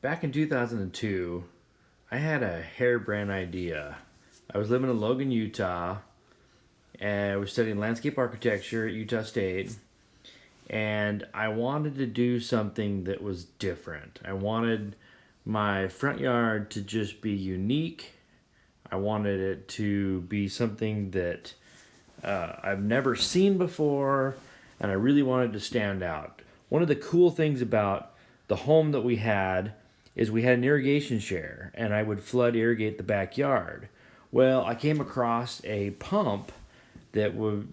Back in 2002, I had a harebrained idea. I was living in Logan, Utah, and I was studying landscape architecture at Utah State, and I wanted to do something that was different. I wanted my front yard to just be unique. I wanted it to be something that I've never seen before, and I really wanted to stand out. One of the cool things about the home that we had is we had an irrigation share, and I would flood irrigate the backyard. Well, I came across a pump that would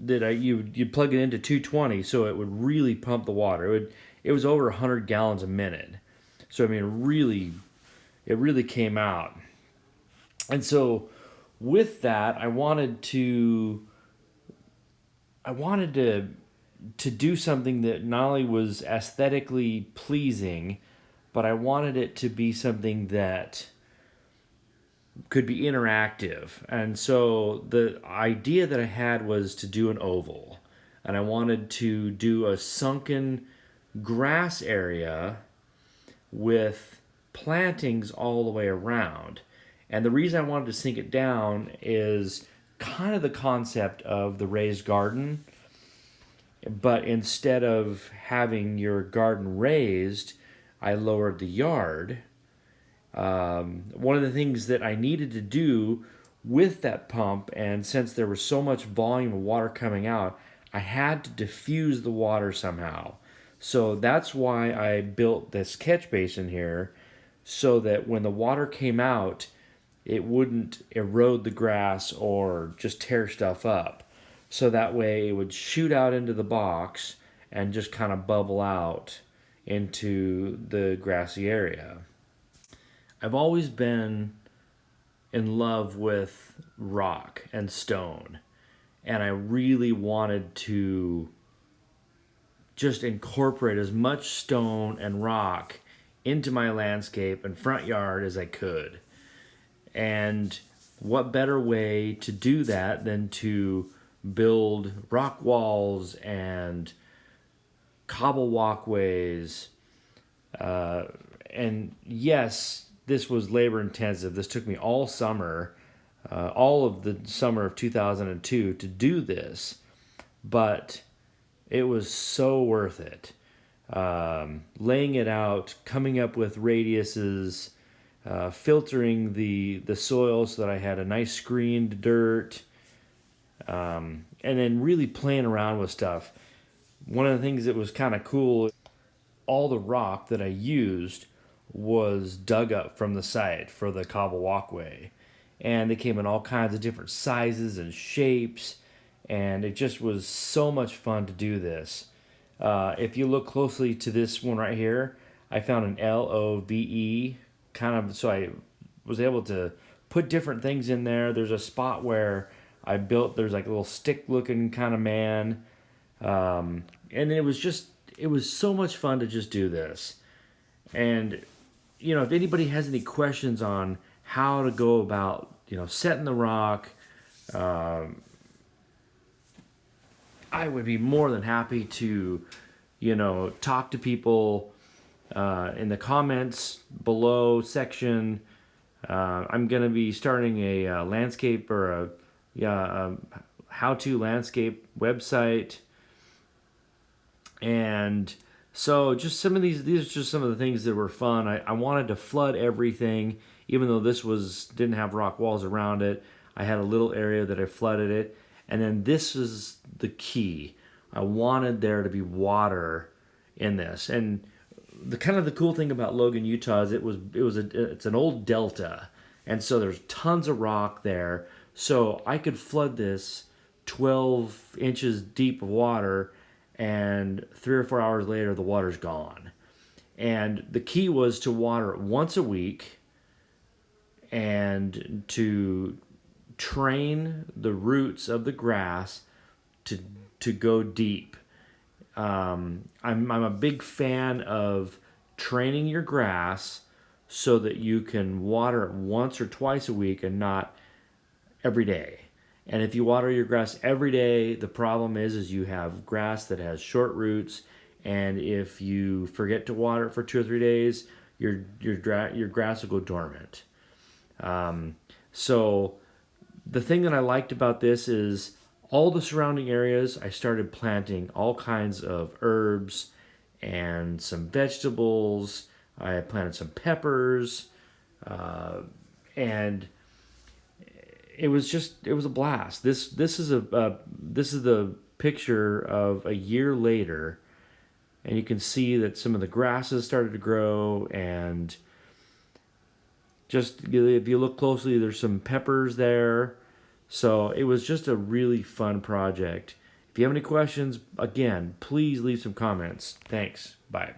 you'd plug it into 220, so it would really pump the water. It was over 100 gallons a minute. So I mean, it really came out. And so with that, I wanted to do something that not only was aesthetically pleasing, but I wanted it to be something that could be interactive. And so the idea that I had was to do an oval. And I wanted to do a sunken grass area with plantings all the way around. And the reason I wanted to sink it down is kind of the concept of the raised garden, but instead of having your garden raised, I lowered the yard. One of the things that I needed to do with that pump, and since there was so much volume of water coming out, I had to diffuse the water somehow. So that's why I built this catch basin here, so that when the water came out, it wouldn't erode the grass or just tear stuff up. So that way it would shoot out into the box and just kind of bubble out into the grassy area. I've always been in love with rock and stone, and I really wanted to just incorporate as much stone and rock into my landscape and front yard as I could. And what better way to do that than to build rock walls and cobble walkways? And yes, this was labor intensive. This took me all summer, all of the summer of 2002 to do this, but it was so worth it. Laying it out, coming up with radiuses, filtering the soil so that I had a nice screened dirt, and then really playing around with stuff. One of the things that was kind of cool, all the rock that I used was dug up from the site for the cobble walkway. And they came in all kinds of different sizes and shapes, and it just was so much fun to do this. If you look closely to this one right here, I found an LOVE kind of, so I was able to put different things in there. There's a spot where there's like a little stick looking kind of man. And it was so much fun to just do this. And, if anybody has any questions on how to go about, setting the rock, I would be more than happy to, talk to people in the comments below section. I'm going to be starting a landscape or a how-to landscape website. And so just some of these are just some of the things that were fun. I wanted to flood everything, even though this didn't have rock walls around it. I had a little area that I flooded it. And then this is the key. I wanted there to be water in this. And the cool thing about Logan, Utah is it's an old delta. And so there's tons of rock there. So I could flood this 12 inches deep of water, and 3 or 4 hours later the water's gone. And the key was to water it once a week and to train the roots of the grass to go deep. I'm a big fan of training your grass so that you can water it once or twice a week and not every day. And if you water your grass every day, the problem is you have grass that has short roots, and if you forget to water it for 2 or 3 days, your grass will go dormant. So the thing that I liked about this is all the surrounding areas, I started planting all kinds of herbs and some vegetables. I planted some peppers, and it was a blast. This is this is the picture of a year later, and you can see that some of the grasses started to grow, and just if you look closely, there's some peppers there. So it was just a really fun project. If you have any questions, again, please leave some comments. Thanks. Bye.